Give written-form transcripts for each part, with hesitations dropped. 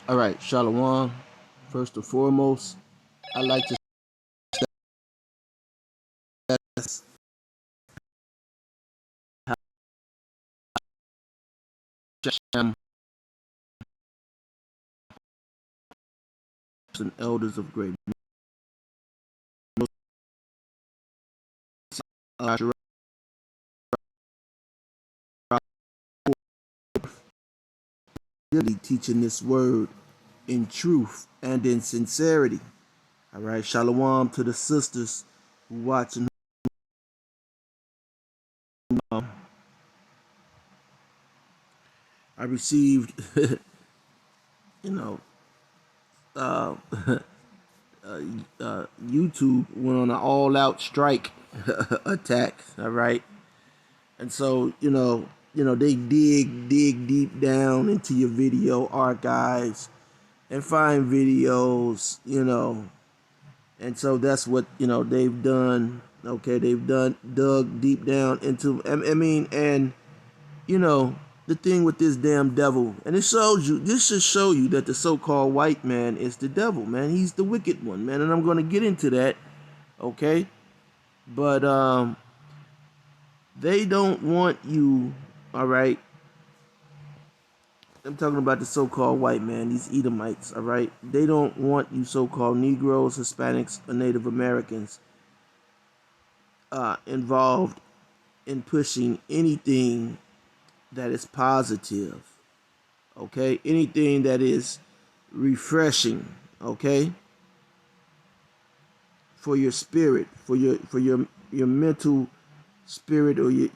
All right, Shalom. First and foremost, I like to stress how and elders of great uh, really teaching this word in truth and in sincerity. All right, Shalom to the sisters who watching. I received, you know, uh, YouTube went on an all-out strike attack. All right, and so they dig deep down into your video archives and find videos, and so that's what they've done. Okay, they've dug deep down into. I mean, and you know the thing with this damn devil, and it shows you. This should show you that the so-called white man is the devil, man. He's the wicked one, man, and I'm going to get into that. Okay, but they don't want you. All right, I'm talking about the so-called white man, these Edomites. All right, they don't want you so-called Negroes, Hispanics, or Native Americans involved in pushing anything that is positive, okay? Anything that is refreshing, okay? For your spirit, for your mental spirit, or your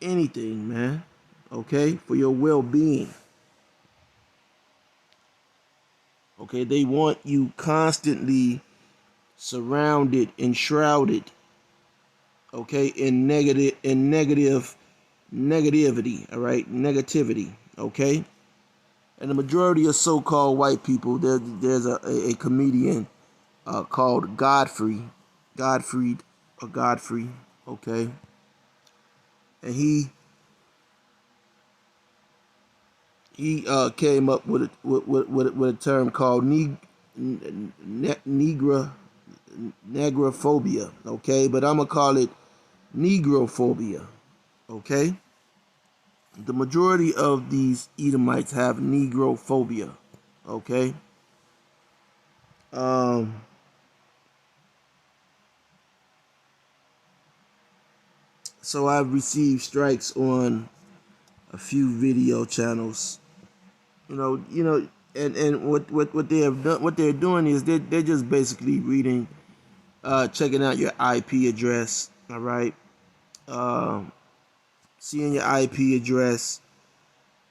anything, man, okay? For your well-being, okay? They want you constantly surrounded and shrouded, okay, in negativity, all right, negativity, okay. And the majority of so-called white people, there's a comedian called Godfrey, okay, and he came up with a term called negrophobia, okay, but I'm gonna call it negrophobia, okay. The majority of these Edomites have negrophobia, okay. Um, so I've received strikes on a few video channels, and what they have done, what they're doing is they're just basically reading, checking out your IP address, all right, um, seeing your IP address,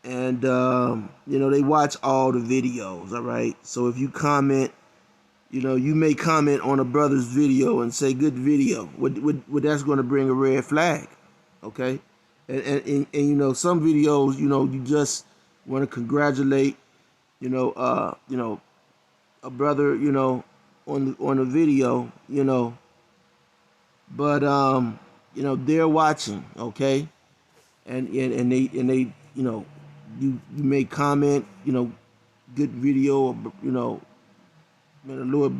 and they watch all the videos, all right. So if you comment, you may comment on a brother's video and say good video. What that's going to bring a red flag, okay? And some videos, you just want to congratulate, a brother, on the video, but they're watching, okay? And they you may comment, good video, may the Lord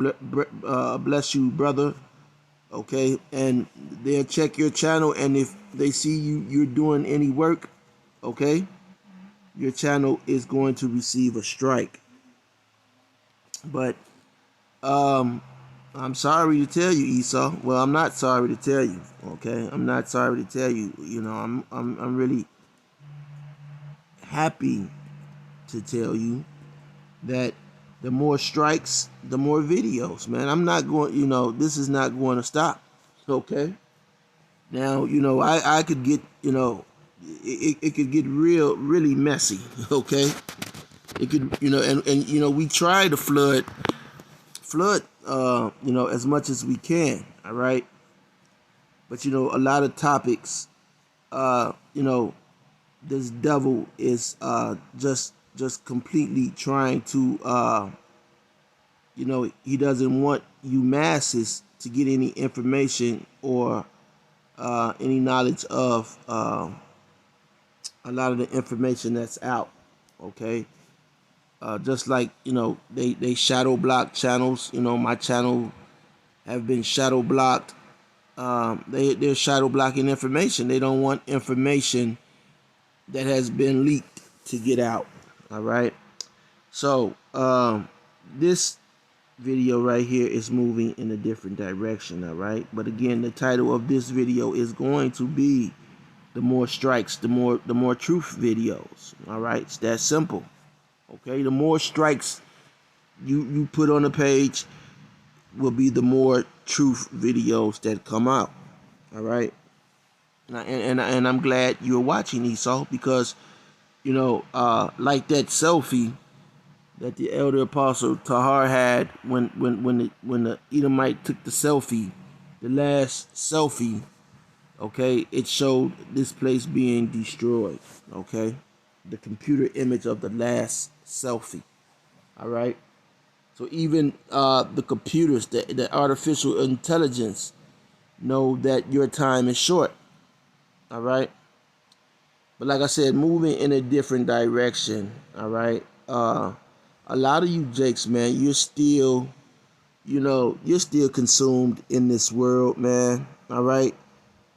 bless you, brother. Okay, and they'll check your channel, and if they see you're doing any work, okay, your channel is going to receive a strike. But I'm sorry to tell you, Esau. Well, I'm not sorry to tell you. Okay, I'm not sorry to tell you. I'm really happy to tell you that the more strikes, the more videos, man. I'm not going, this is not going to stop. Okay. Now, I could get, it could get really messy. Okay. It could, and we try to flood, as much as we can. All right. But, a lot of topics, this devil is just completely trying to he doesn't want you masses to get any information or any knowledge of a lot of the information that's out. Okay, just like they shadow block channels. My channel have been shadow blocked. They're shadow blocking information. They don't want information that has been leaked to get out. All right. So this video right here is moving in a different direction. All right. But again, the title of this video is going to be the more strikes, the more truth videos. All right. It's that simple. Okay. The more strikes you put on the page will be the more truth videos that come out. All right. And I'm glad you're watching, Esau, because like that selfie that the elder apostle Tahar had when the Edomite took the selfie, the last selfie. Okay, it showed this place being destroyed. Okay, the computer image of the last selfie. All right. So even the computers, the artificial intelligence, know that your time is short. All right. But like I said, moving in a different direction. All right. A lot of you Jakes, man, you're still consumed in this world, man. All right.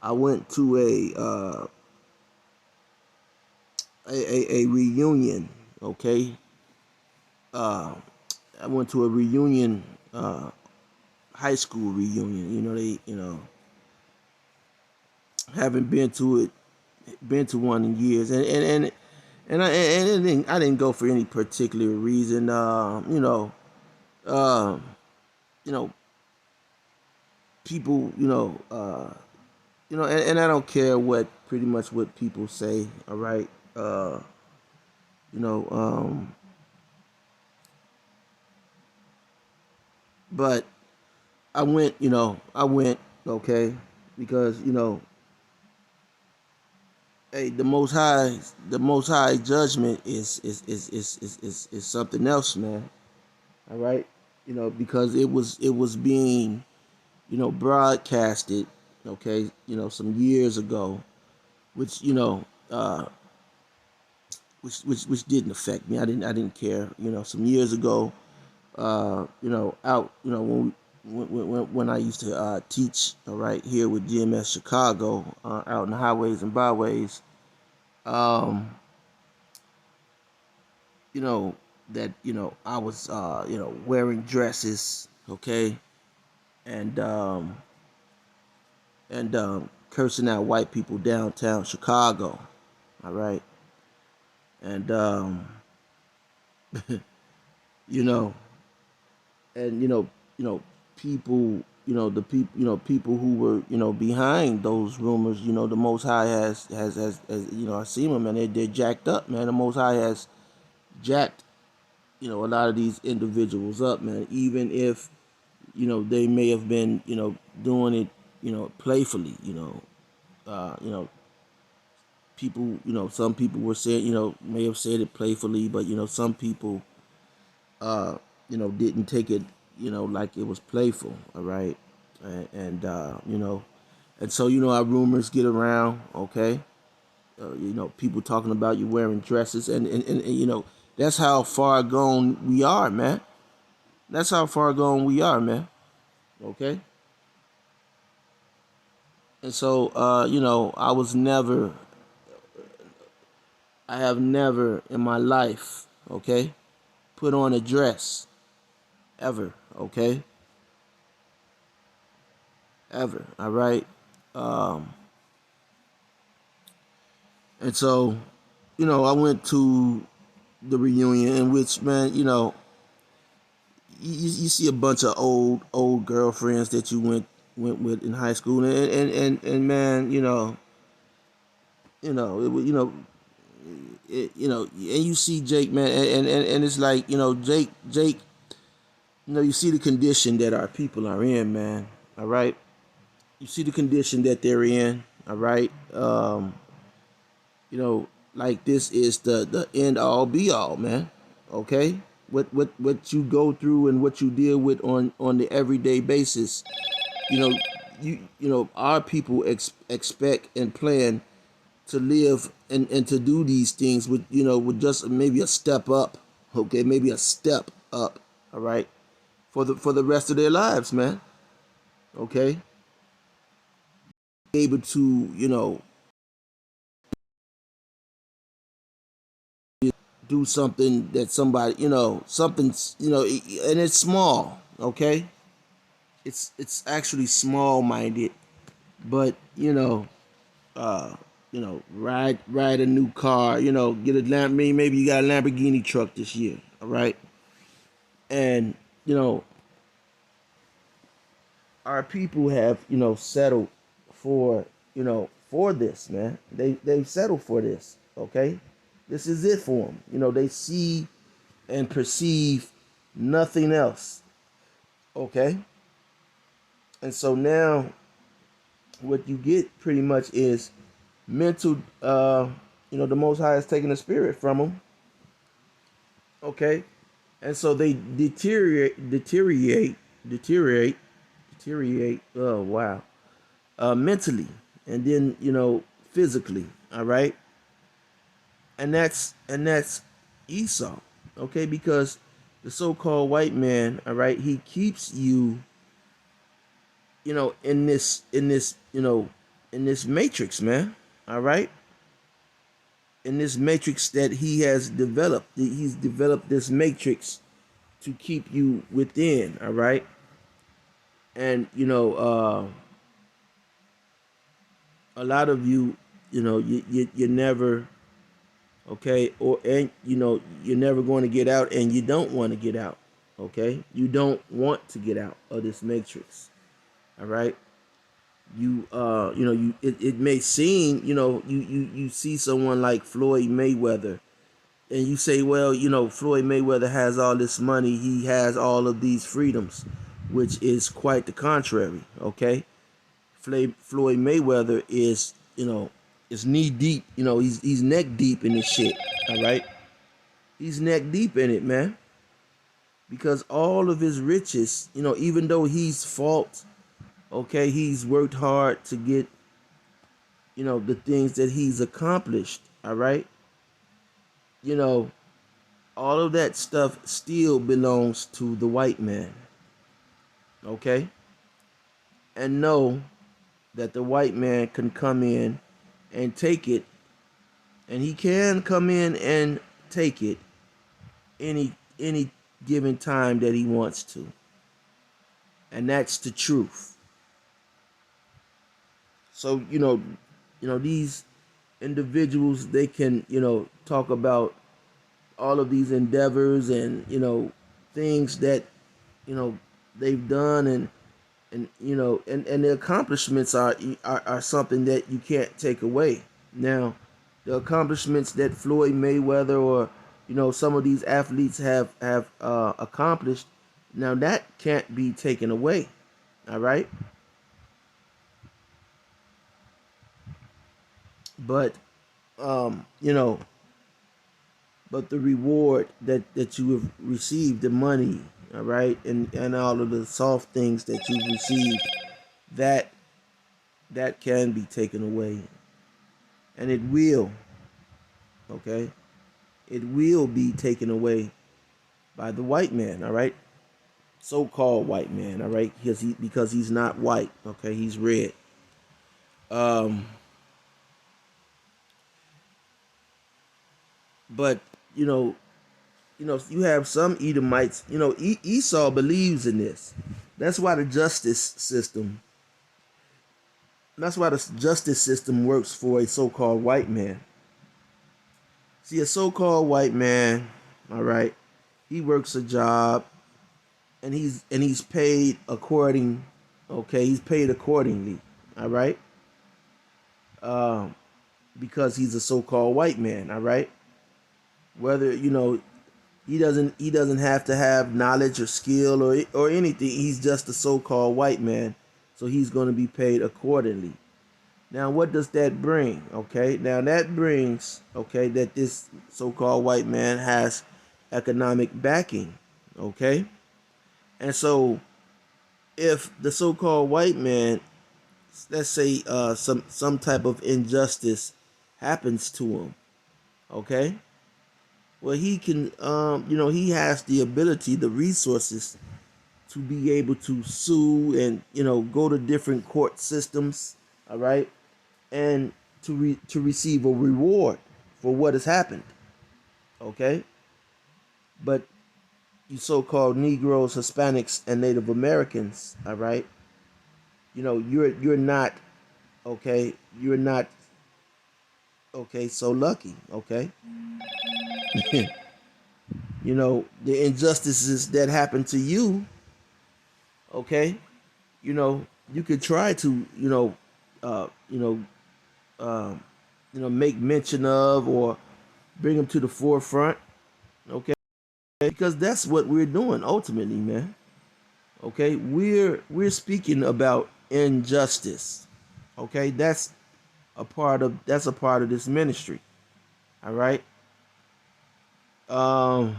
I went to a reunion. Okay. I went to a reunion, high school reunion. Haven't been to one in years, I didn't go for any particular reason. Uh, you know, people, and I don't care pretty much what people say. All right, you know, um, but I went, okay, because hey, the most high judgment is something else, man. All right, because it was being broadcasted, okay, some years ago, which which didn't affect me. I didn't care, some years ago, out, when I used to teach, all right, here with GMS Chicago, out in the highways and byways, um, you know, that I was wearing dresses, okay, and cursing out white people downtown Chicago, all right, and you know, and people, the people, people who were behind those rumors, the Most High has I see them, man. They're jacked up, man. The Most High has jacked a lot of these individuals up, man. Even if they may have been doing it playfully, people, some people were saying, may have said it playfully, but some people didn't take it, like it was playful, all right, and so our rumors get around, okay, people talking about you wearing dresses, and that's how far gone we are, man. That's how far gone we are, man. Okay, and so I have never in my life, okay, put on a dress ever, okay, ever, all right. Um, and so, I went to the reunion in which, man, you see a bunch of old girlfriends that you went with in high school, and man, it was, and you see Jake, man, and it's like, Jake, you see the condition that our people are in, man. All right, you see the condition that they're in. All right, like this is the end all be all, man. Okay, what you go through and what you deal with on the everyday basis, you our people expect and plan to live and to do these things with, with just maybe a step up, okay, maybe a step up, all right, for the rest of their lives, man, okay, able to, do something that somebody, something, and it's small, okay, it's actually small minded, but ride a new car, get a maybe you got a Lamborghini truck this year, all right, and you know our people have settled for for this, man. They've settled for this, okay. This is it for them. They see and perceive nothing else, okay. And so now what you get pretty much is mental. The Most High is taking the spirit from them, okay. And so they deteriorate. Oh wow, mentally, and then physically. All right, and that's Esau, okay, because the so-called white man, all right, he keeps you, in this matrix, man. All right, in this matrix that he has developed. He's developed this matrix to keep you within. All right, and a lot of you, you never, okay, or and you're never going to get out, and you don't want to get out, okay. You don't want to get out of this matrix, all right. It may seem, you see someone like Floyd Mayweather, and you say, well, Floyd Mayweather has all this money, he has all of these freedoms, which is quite the contrary, okay. Floyd Mayweather is knee deep. He's neck deep in this shit. All right, he's neck deep in it, man. Because all of his riches, even though he's fought, okay, he's worked hard to get, the things that he's accomplished. All right, you know, all of that stuff still belongs to the white man. Okay, and know that the white man can come in and take it, and he can come in and take it any given time that he wants to. And that's the truth. So, these individuals, they can, talk about all of these endeavors and, things that, they've done, and the accomplishments are something that you can't take away. Now, the accomplishments that Floyd Mayweather or some of these athletes have accomplished, now that can't be taken away. All right, but um, you know, but the reward that you have received, the money, all right, and all of the soft things that you've received, that that can be taken away, and it will. Okay, it will be taken away by the white man. All right, so-called white man. All right, because he's not white. Okay, he's red. Um, but you know, you have some Edomites. Esau believes in this. That's why the justice system. That's why the justice system works for a so-called white man. See, a so-called white man, all right, he works a job, and he's paid according. Okay, he's paid accordingly. All right, um, because he's a so-called white man. All right, whether he doesn't have to have knowledge or skill or anything. He's just a so-called white man, so he's going to be paid accordingly. Now, what does that bring? Okay, now that brings, okay, that this so-called white man has economic backing. Okay, and so if the so-called white man, let's say some type of injustice happens to him, okay, well, he can, he has the ability, the resources to be able to sue and, go to different court systems, all right, and to receive a reward for what has happened, okay. But you so-called Negroes, Hispanics, and Native Americans, all right, you're not, okay, you're not, okay, so lucky, okay. The injustices that happen to you, okay, you could try to, uh, you know, make mention of or bring them to the forefront, okay, because that's what we're doing ultimately, man. Okay, we're speaking about injustice. Okay, that's a part of this ministry. All right. Um,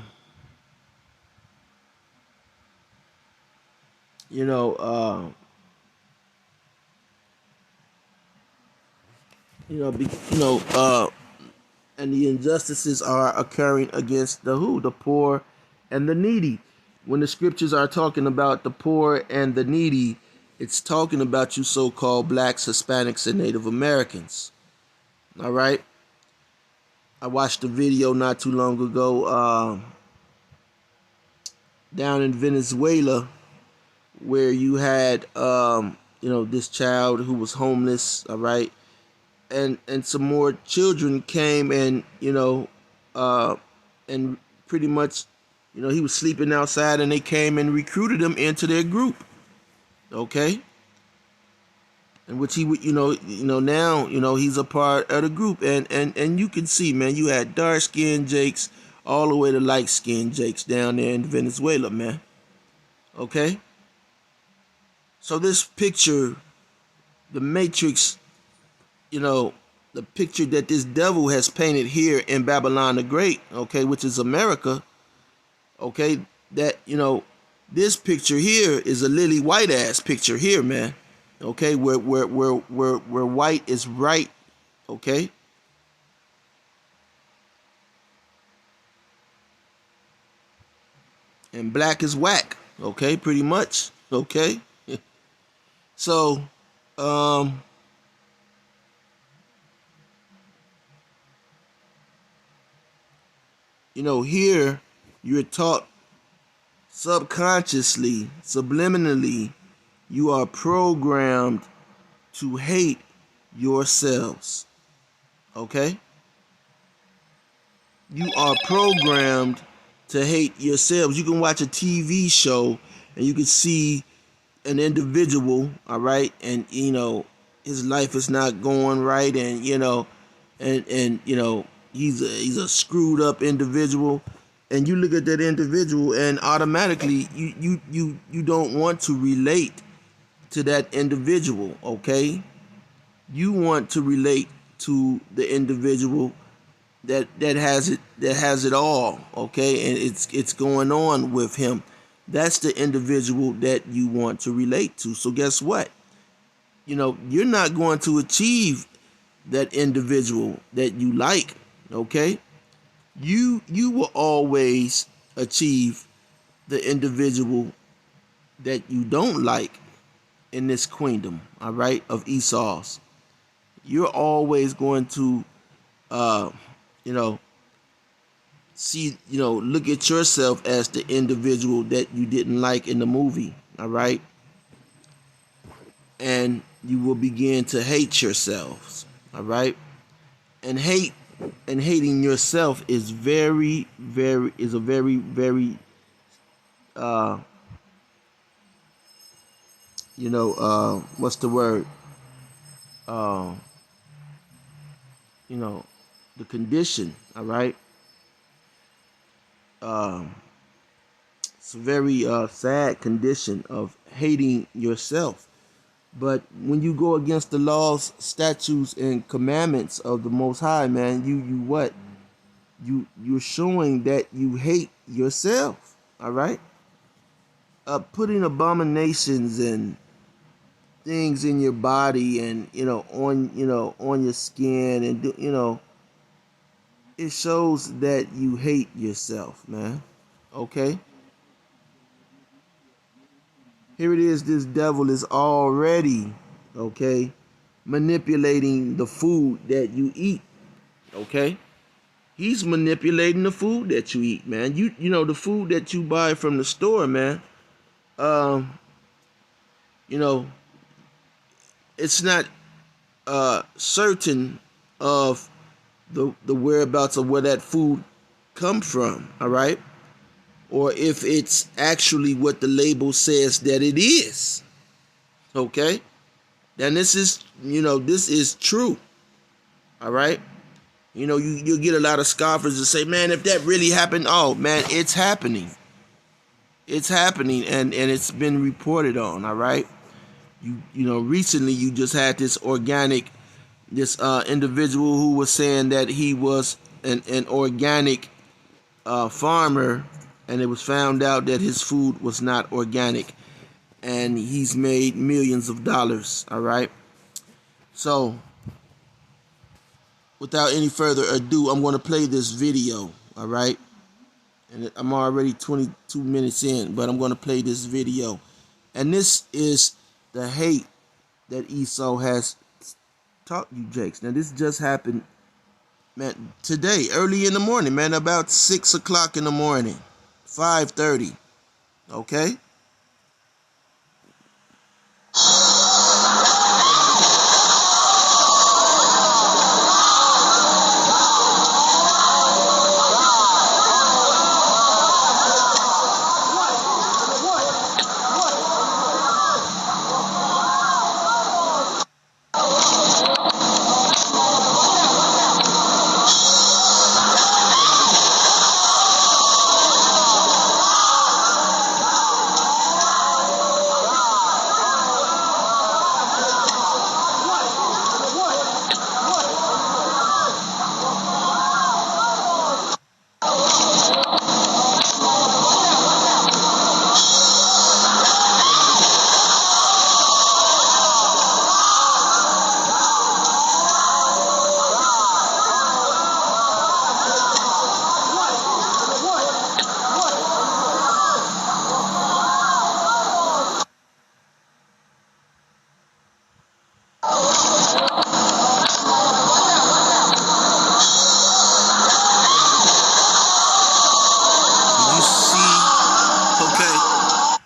you know, uh, be, and the injustices are occurring against the who? The poor and the needy. When the scriptures are talking about the poor and the needy, it's talking about you so-called blacks, Hispanics, and Native Americans. All right. I watched a video not too long ago down in Venezuela where you had this child who was homeless, all right, and some more children came and uh and pretty much he was sleeping outside and they came and recruited him into their group, okay, in which he would now he's a part of the group, and you can see, man, you had dark skinned Jakes all the way to light skinned Jakes down there in Venezuela, man, okay. So this picture, the Matrix, you know, the picture that this devil has painted here in Babylon the Great, okay, which is America, okay, that, this picture here is a lily white ass picture here, man. Okay, where white is right, okay? And black is whack, okay, pretty much. Okay? So, um, here you're taught subconsciously, subliminally, you are programmed to hate yourselves. Okay? You are programmed to hate yourselves. You can watch a TV show and you can see an individual, all right, and his life is not going right, and he's a screwed up individual, and you look at that individual and automatically you don't want to relate to that individual, okay? You want to relate to the individual that has it all, okay, and it's going on with him. That's the individual that you want to relate to. So guess what? You're not going to achieve that individual that you like, okay? You will always achieve the individual that you don't like in this queendom, all right, of Esau's. You're always going to uh you know see, look at yourself as the individual that you didn't like in the movie, all right? And you will begin to hate yourselves, all right? And hating yourself is a very, very, uh, what's the word? Uh, you know, the condition, all right? Um, it's a very sad condition of hating yourself. But when you go against the laws, statutes, and commandments of the Most High, man, you what? You're showing that you hate yourself. All right. Putting abominations and things in your body, and on your skin, and it shows that you hate yourself, man. Okay? Here it is, this devil is already, okay, manipulating the food that you eat. Okay? He's manipulating the food that you eat, man. You know, the food that you buy from the store, man. Um, you know, it's not certain of the whereabouts of where that food come from, all right? Or if it's actually what the label says that it is. Okay? Then this is, this is true. All right? You get a lot of scoffers that say, man, if that really happened, oh man, it's happening. It's happening, and it's been reported on, all right? Recently you just had this individual who was saying that he was an organic farmer, and it was found out that his food was not organic, and he's made millions of dollars, all right? So, without any further ado, I'm going to play this video, all right? And I'm already 22 minutes in, but I'm going to play this video. And this is the hate that Esau has taught you, Jakes. Now, this just happened, man, today, early in the morning, man, about 6 o'clock in the morning, 5:30, okay?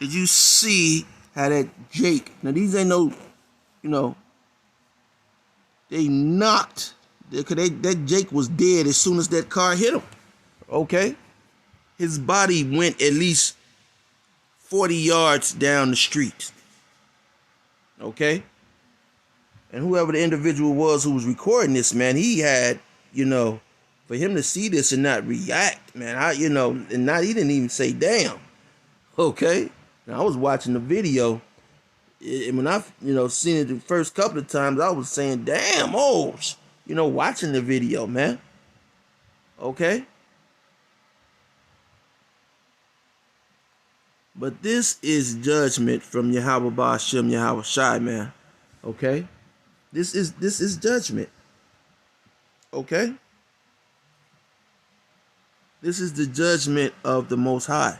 Did you see how that Jake, now these ain't no, they knocked, because that Jake was dead as soon as that car hit him, okay? His body went at least 40 yards down the street, okay? And whoever the individual was who was recording this, man, he had, for him to see this and not react, man, he didn't even say damn, okay? Now, I was watching the video, and when I, seen it the first couple of times, I was saying, damn, watching the video, man. Okay? But this is judgment from Yahweh Ba'ashem Yahweh Shai, man. Okay? This is judgment. Okay? This is the judgment of the Most High.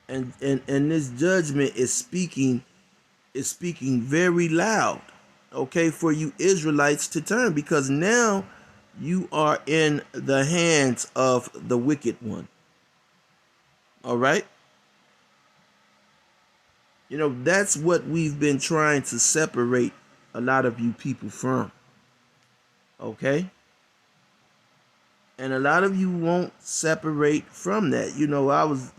And this judgment is speaking very loud, okay, for you Israelites to turn, because now you are in the hands of the wicked one. All right? That's what we've been trying to separate a lot of you people from. Okay? And a lot of you won't separate from that. I was,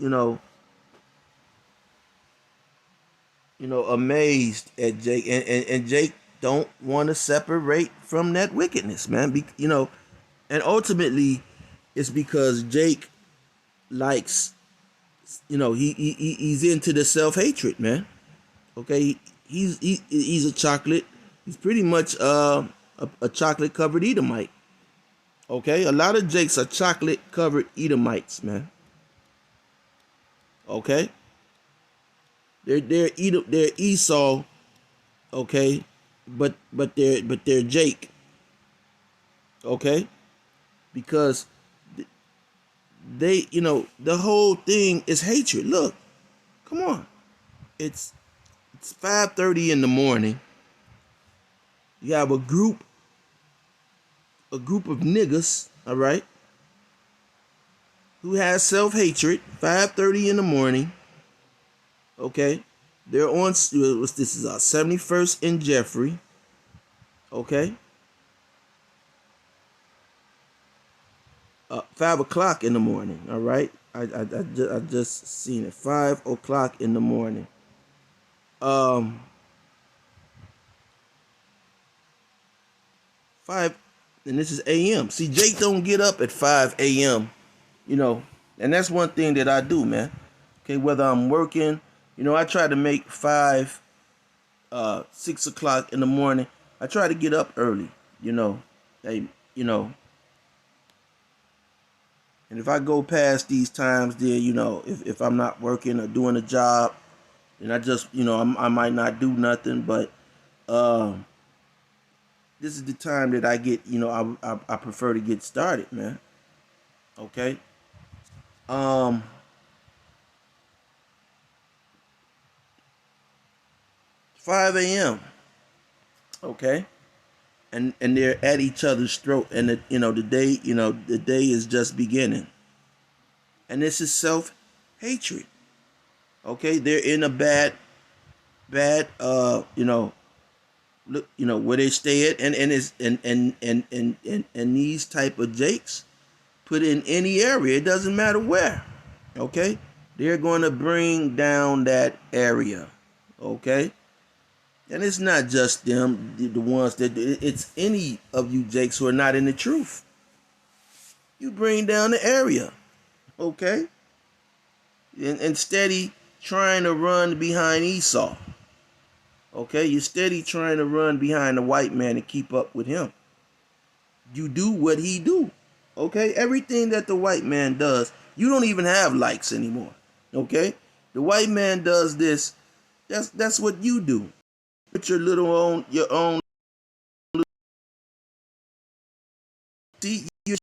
amazed at Jake, and Jake don't want to separate from that wickedness, man. And ultimately, it's because Jake likes, he's into the self-hatred, man. Okay, he's a chocolate. He's pretty much a chocolate covered Edomite. Okay, a lot of Jakes are chocolate covered Edomites, man. Okay. They're Esau, okay, but they're Jake, Okay, because they, the whole thing is hatred. Look, come on, it's 5:30 in the morning. You have a group of niggas, all right, who has self-hatred. 5:30 in the morning. Okay, they're on. This is 71st and Jeffrey. Okay, 5 o'clock in the morning. All right, I just seen it. 5 o'clock in the morning. Um, five, and this is a.m. See, Jake don't get up at 5 a.m. You know, and that's one thing that I do, man. Okay, whether I'm working, I try to make 6 o'clock in the morning. I try to get up early. You know, hey, you know, and if I go past these times, then if I'm not working or doing a job, then I just I might not do nothing. But um, this is the time that I get. I prefer to get started, man. Okay. Um, 5 a.m. Okay. And they're at each other's throat, and the day is just beginning, and this is self hatred. Okay, they're in a bad look, where they stay at, and it's and these type of jakes put in any area. It doesn't matter where. Okay, they're going to bring down that area. Okay, and it's not just them, the ones that it's any of you jakes who are not in the truth. You bring down the area. Okay, and steady trying to run behind Esau. Okay, you're steady trying to run behind the white man and keep up with him. You do what he do. Okay, everything that the white man does, you don't even have likes anymore. Okay, the white man does this. That's what you do. Put your own. See, you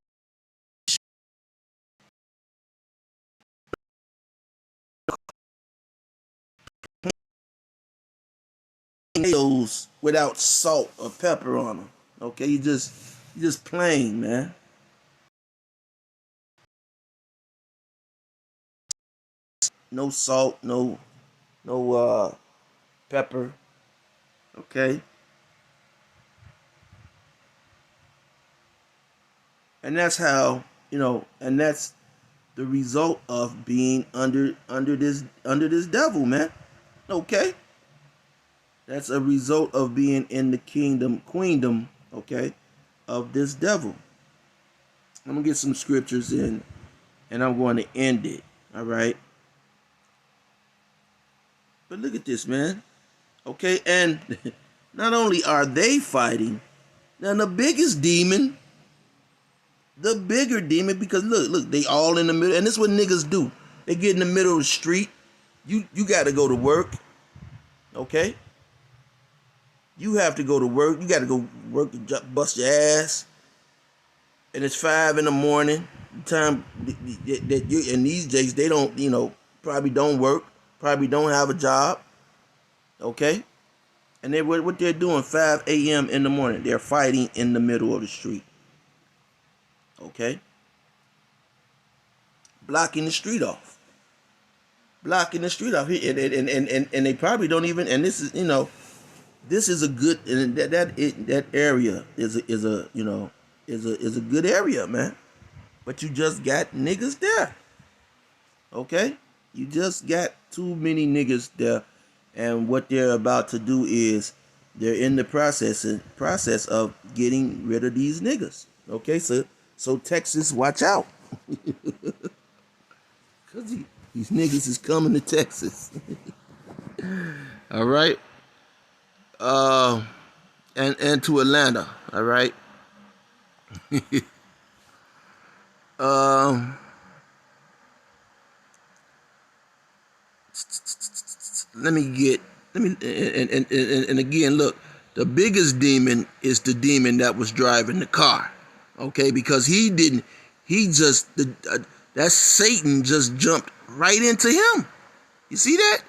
potatoes without salt or pepper on them. Okay, you just plain, man. No salt, no pepper. Okay, and that's how and that's the result of being under this devil, man. Okay, that's a result of being in the queendom. Okay, of this devil. I'm gonna get some scriptures in, and I'm going to end it. All right, but look at this, man. Okay, and not only are they fighting, now the bigger demon, because look, they all in the middle, and this is what niggas do. They get in the middle of the street. You got to go to work, okay? You have to go to work. You got to go work, bust your ass, and it's 5 in the morning. Time that you and these days they don't, probably don't work, probably don't have a job, okay? And they what they're doing 5 a.m. in the morning. They're fighting in the middle of the street, okay? Blocking the street off. Blocking the street off here, and they probably don't even. And this is a good, and that area is a good area, man. But you just got niggas there, okay? You just got too many niggas there, and what they're about to do is they're in the process of getting rid of these niggas. Okay, so Texas, watch out, cause these niggas is coming to Texas. All right. Uh, and to Atlanta. All right. Um, let me get. Let me and again, look. The biggest demon is the demon that was driving the car. Okay, because that Satan just jumped right into him. You see that?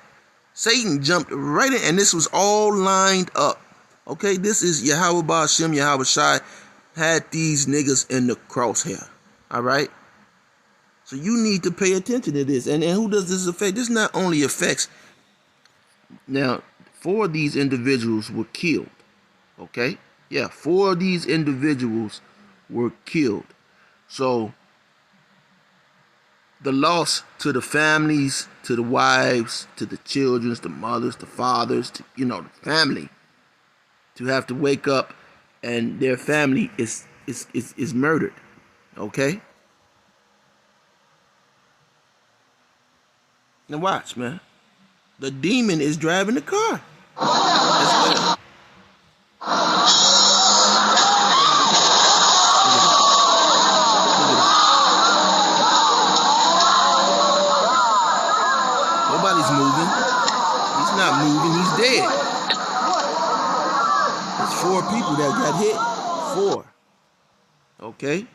Satan jumped right in, and this was all lined up. Okay, this is Yahweh Ba'Shem, Yahweh Shai had these niggas in the crosshair. All right? So you need to pay attention to this. And who does this affect? This not only affects, now, 4 of these individuals were killed. Okay? Yeah, 4 of these individuals were killed. So the loss to the families, to the wives, to the children, the mothers, the fathers, to, the family, to have to wake up and their family is murdered. Okay? Now watch, man. The demon is driving the car as well. Nobody's moving. He's not moving. He's dead. There's 4 people that got hit. 4. Okay?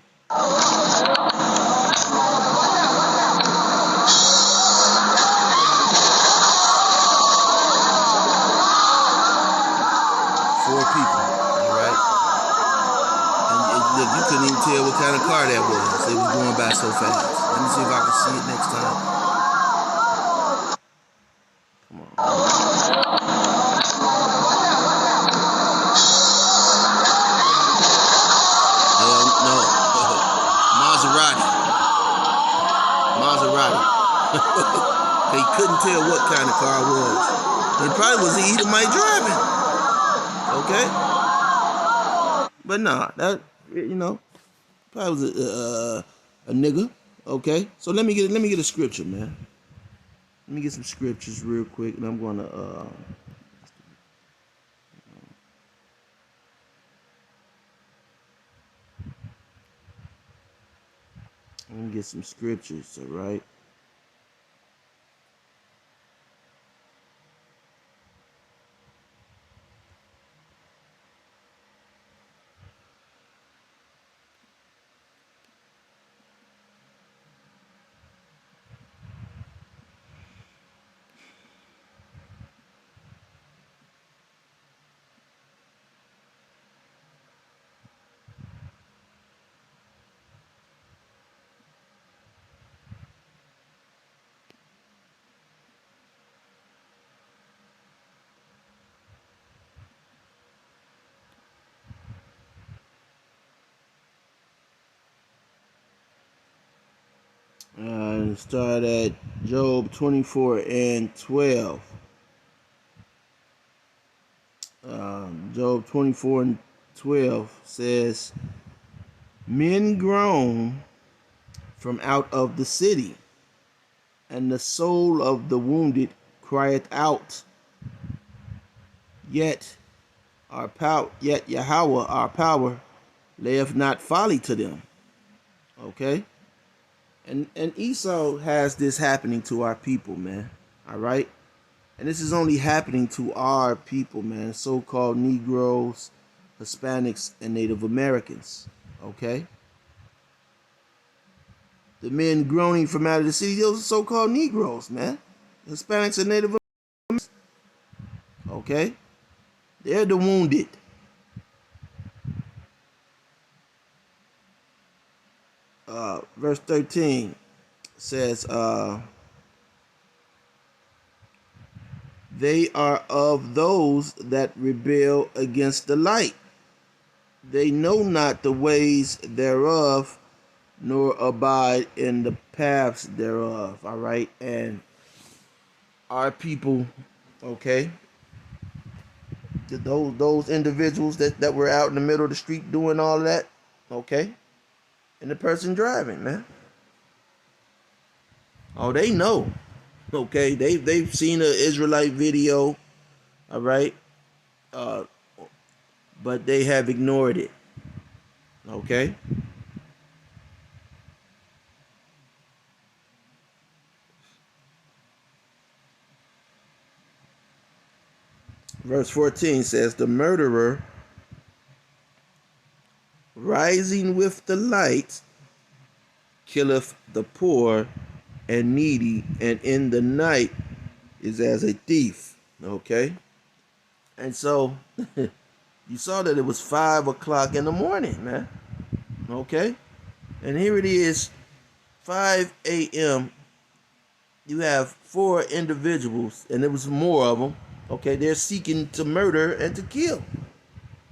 4 people. All right? And look, you couldn't even tell what kind of car that was. It was going by so fast. Let me see if I can see it next time. Come on. No. Maserati. They couldn't tell what kind of car it was. It probably was the Edomite driving. Okay? But nah, that, probably was a nigga. Okay? So let me get a scripture, man. Let me get some scriptures real quick, and I'm gonna let me get some scriptures, all right? Start at Job 24 and 12. Job 24 and 12 says, men groan from out of the city, and the soul of the wounded crieth out. Yet Yahweh, our power, layeth not folly to them. Okay? And Esau has this happening to our people, man. All right? And this is only happening to our people, man. So-called Negroes, Hispanics, and Native Americans. Okay? The men groaning from out of the city, those are so-called Negroes, man. Hispanics and Native Americans. Okay? They're the wounded. Verse 13 says, they are of those that rebel against the light. They know not the ways thereof, nor abide in the paths thereof. All right? And our people, okay, those individuals that were out in the middle of the street doing all that, okay, and the person driving, man. Oh, they know. Okay, they've seen an Israelite video, all right, but they have ignored it. Okay. Verse 14 says, the murderer rising with the light killeth the poor and needy, and in the night is as a thief. Okay? And so you saw that it was 5 o'clock in the morning, man. Okay? And here it is, 5 a.m. You have 4 individuals, and there was more of them. Okay, they're seeking to murder and to kill.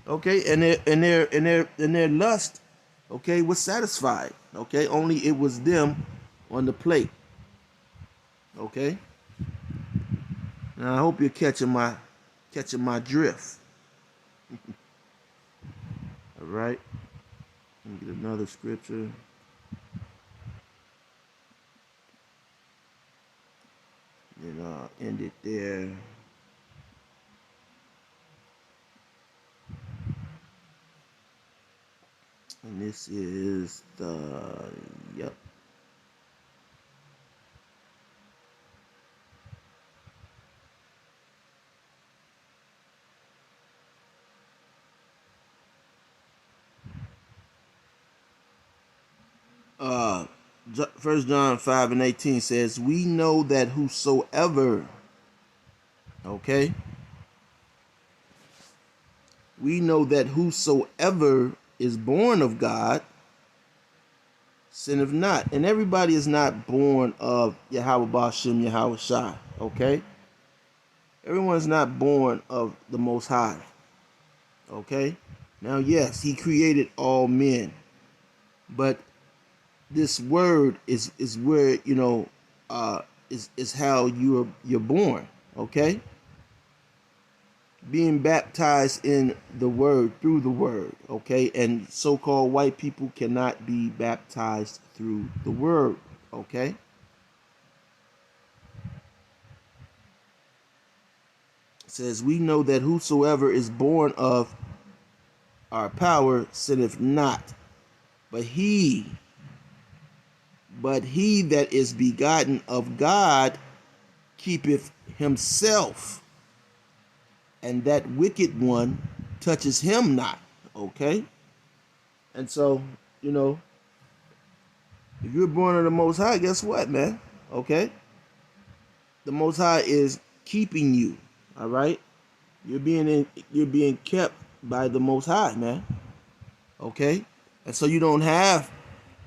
Okay, and their lust, okay, was satisfied. Okay, only it was them on the plate. Okay. Now I hope you're catching my drift. All right. Let me get another scripture. And end it there. And this is yep. Uh, 1 John 5:18 says, "We know that whosoever," okay, we know that whosoever is born of God sinneth not. And everybody is not born of Yahweh Bashem Yahweh Shai, okay? Everyone is not born of the Most High, okay? Now, yes, he created all men, but this word is where, is how you're born, okay? Being baptized in the word, through the word, okay? And so-called white people cannot be baptized through the word, okay? It says, "We know that whosoever is born of our power sinneth not, but he that is begotten of God keepeth himself, and that wicked one touches him not." Okay? And so, if you're born of the Most High, guess what, man? Okay? The Most High is keeping you. All right? You're being kept by the Most High, man. Okay? And so you don't have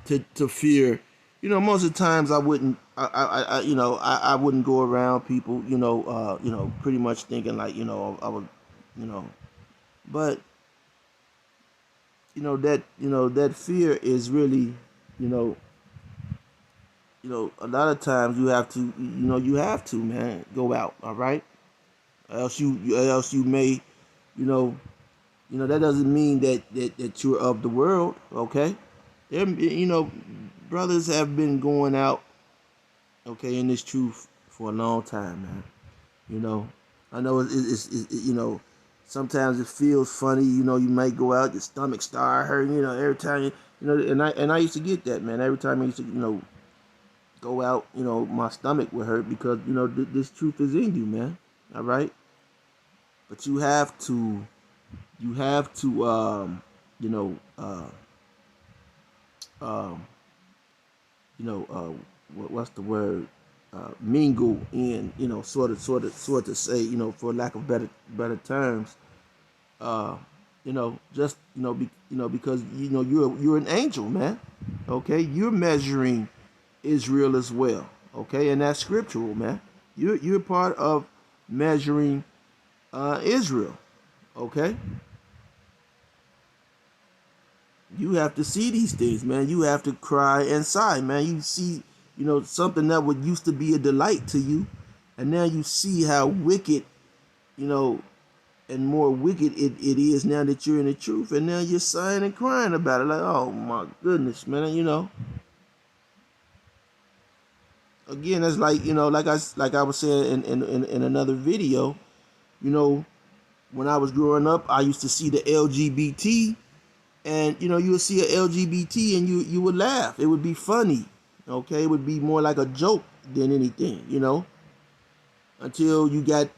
to fear. Most of the times I wouldn't I wouldn't go around people, pretty much thinking like, I would, but that fear is really, a lot of times you have to, man, go out, all right? Else you may, that doesn't mean that you're of the world, okay? Brothers have been going out, okay, in this truth for a long time, man. I know sometimes it feels funny. You might go out, your stomach start hurting. Every time and I used to get that, man. Every time I used to go out, my stomach would hurt because this truth is in you, man. All right, but you have to you know um what's the word, mingle in, sort of say, for lack of better terms, uh just because you're an angel, man. Okay, you're measuring Israel as well, okay, and that's scriptural, man. You're part of measuring Israel, okay. You have to see these things, man. You have to cry and sigh, man. You see, something that would used to be a delight to you, and now you see how wicked, you know, and more wicked it is now that you're in the truth, and now you're sighing and crying about it, like, oh my goodness, man. Again, that's like, like I was saying in another video, when I was growing up, I used to see the LGBT. And you would see a LGBT and you would laugh. It would be funny, okay? It would be more like a joke than anything, until you got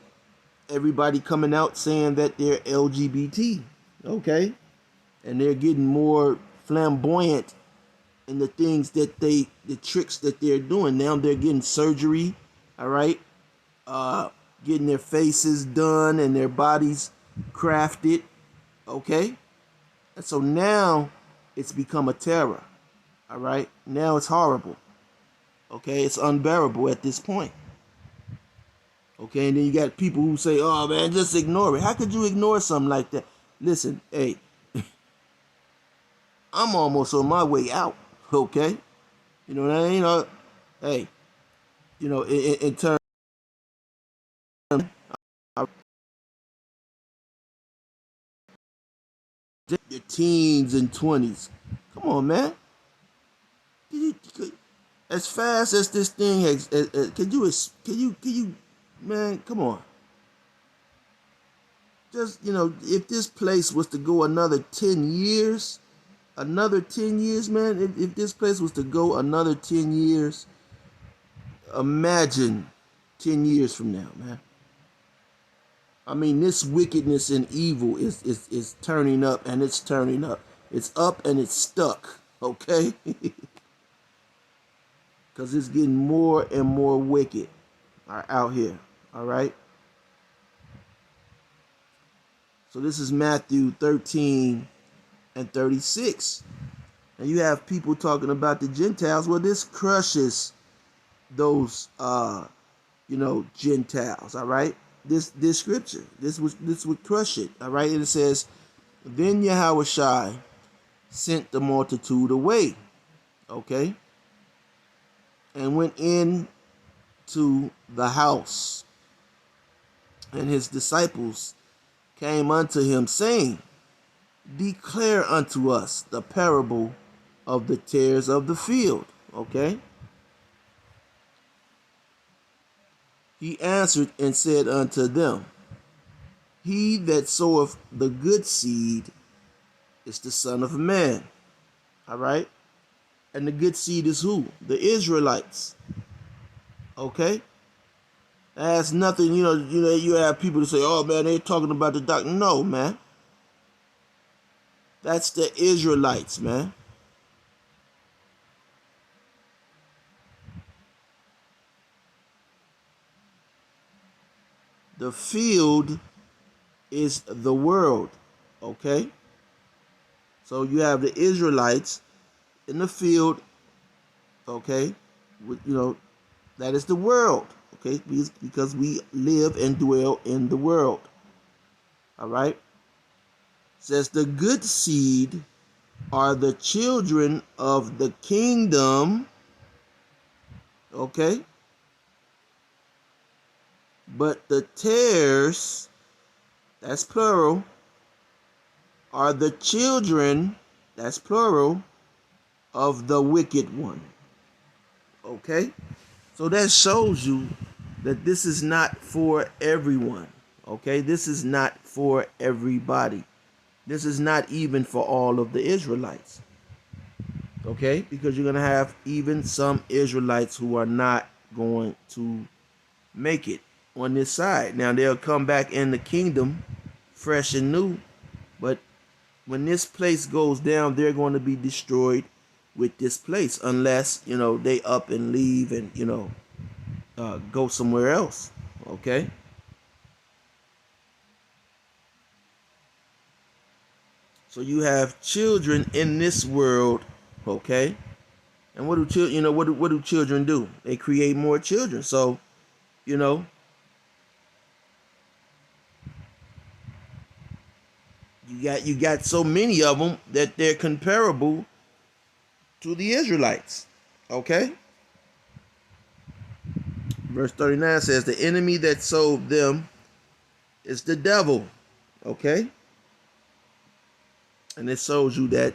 everybody coming out saying that they're LGBT, okay? And they're getting more flamboyant in the things that the tricks that they're doing. Now they're getting surgery, all right, getting their faces done and their bodies crafted, okay? And so now it's become a terror, all right? Now it's horrible, okay? It's unbearable at this point. Okay, and then you got people who say, oh man, just ignore it. How could you ignore something like that? Listen, hey, I'm almost on my way out, okay? You know what I mean? Hey, in terms of your teens and 20s. Come on, man. As fast as this thing has, man, come on. Just, if this place was to go another 10 years, man, if this place was to go another 10 years, imagine 10 years from now, man. I mean, this wickedness and evil is turning up, and it's turning up. It's up and it's stuck, okay? Because it's getting more and more wicked out here, all right? So this is Matthew 13 and 36. And you have people talking about the Gentiles. Well, this crushes those, Gentiles, all right? This scripture, this would crush it, all right? And it says, then Yahushua sent the multitude away, okay? And went in to the house. And his disciples came unto him, saying, declare unto us the parable of the tares of the field. Okay? He answered and said unto them, he that soweth the good seed is the Son of Man. All right? And the good seed is who? The Israelites. Okay? That has nothing, you have people to say, oh man, they're talking about the doctrine. No, man. That's the Israelites, man. The field is the world, okay? So you have the Israelites in the field, okay? That is the world, okay? Because we live and dwell in the world, all right? It says the good seed are the children of the kingdom, okay? But the tares, that's plural, are the children, that's plural, of the wicked one. Okay? So that shows you that this is not for everyone. Okay? This is not for everybody. This is not even for all of the Israelites. Okay? Because you're going to have even some Israelites who are not going to make it on this side. Now they'll come back in the kingdom fresh and new, but when this place goes down, they're going to be destroyed with this place unless, they up and leave and, go somewhere else. Okay? So you have children in this world, okay? And what do children, what do children do? They create more children. So, you got so many of them that they're comparable to the Israelites. Okay? Verse 39 says, the enemy that sold them is the devil. Okay? And it shows you that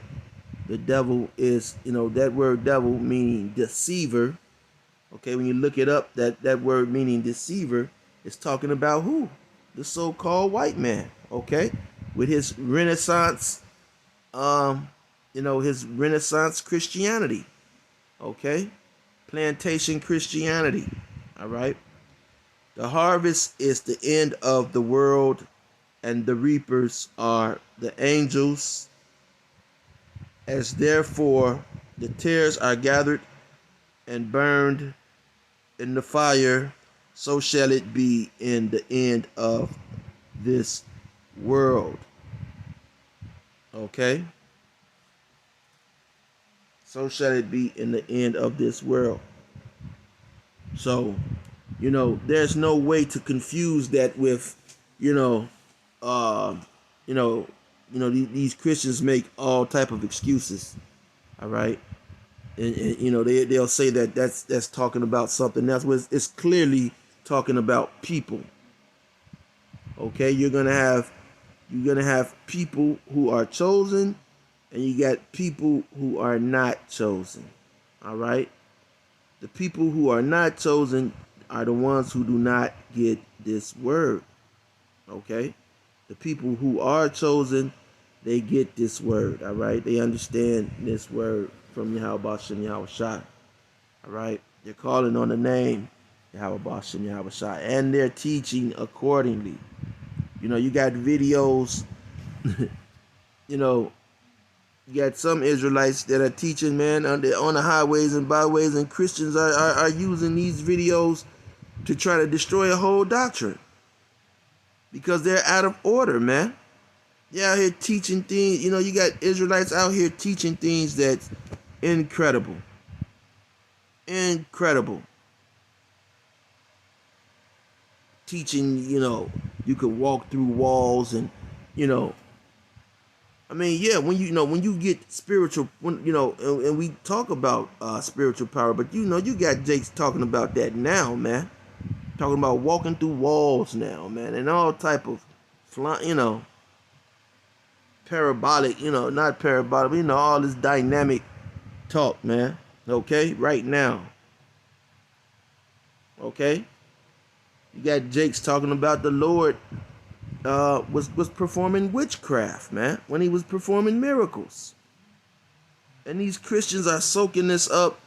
the devil is, that word devil meaning deceiver. Okay, when you look it up, that word meaning deceiver is talking about who? The so-called white man. Okay? With his Renaissance, his Renaissance Christianity. Okay? Plantation Christianity. All right? The harvest is the end of the world, and the reapers are the angels. As therefore the tares are gathered and burned in the fire, so shall it be in the end of this world. Okay? So shall it be in the end of this world. So, there's no way to confuse that with, you know, uh, you know, these Christians make all type of excuses. All right, and they'll say that that's talking about something. That's what it's clearly talking about people. Okay, you're gonna have people who are chosen, and you got people who are not chosen. All right, the people who are not chosen are the ones who do not get this word. Okay, the people who are chosen, they get this word. All right, they understand this word from Yahweh Shem Yahweh Shai. All right, they're calling on the name Yahweh Shem Yahweh Shai, and they're teaching accordingly. You got videos. you know, you got some Israelites that are teaching, man, on the highways and byways, and Christians are using these videos to try to destroy a whole doctrine because they're out of order, man. They're out here teaching things. You got Israelites out here teaching things that's incredible. Incredible. Teaching, you could walk through walls and, you know, I mean, yeah, when you get spiritual, and we talk about spiritual power, but you got Jakes talking about that now, man. Talking about walking through walls now, man, and all type of parabolic, not parabolic, but all this dynamic talk, man. Okay, right now. Okay, you got Jakes talking about the Lord was performing witchcraft, man, when he was performing miracles. And these Christians are soaking this up,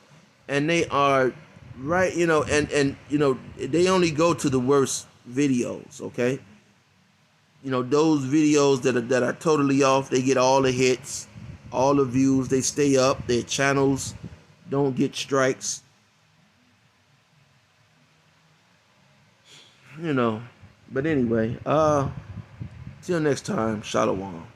and they are right, and they only go to the worst videos, okay? Those videos that are totally off, they get all the hits, all the views, they stay up, their channels don't get strikes, you know. But anyway, till next time, Shalom.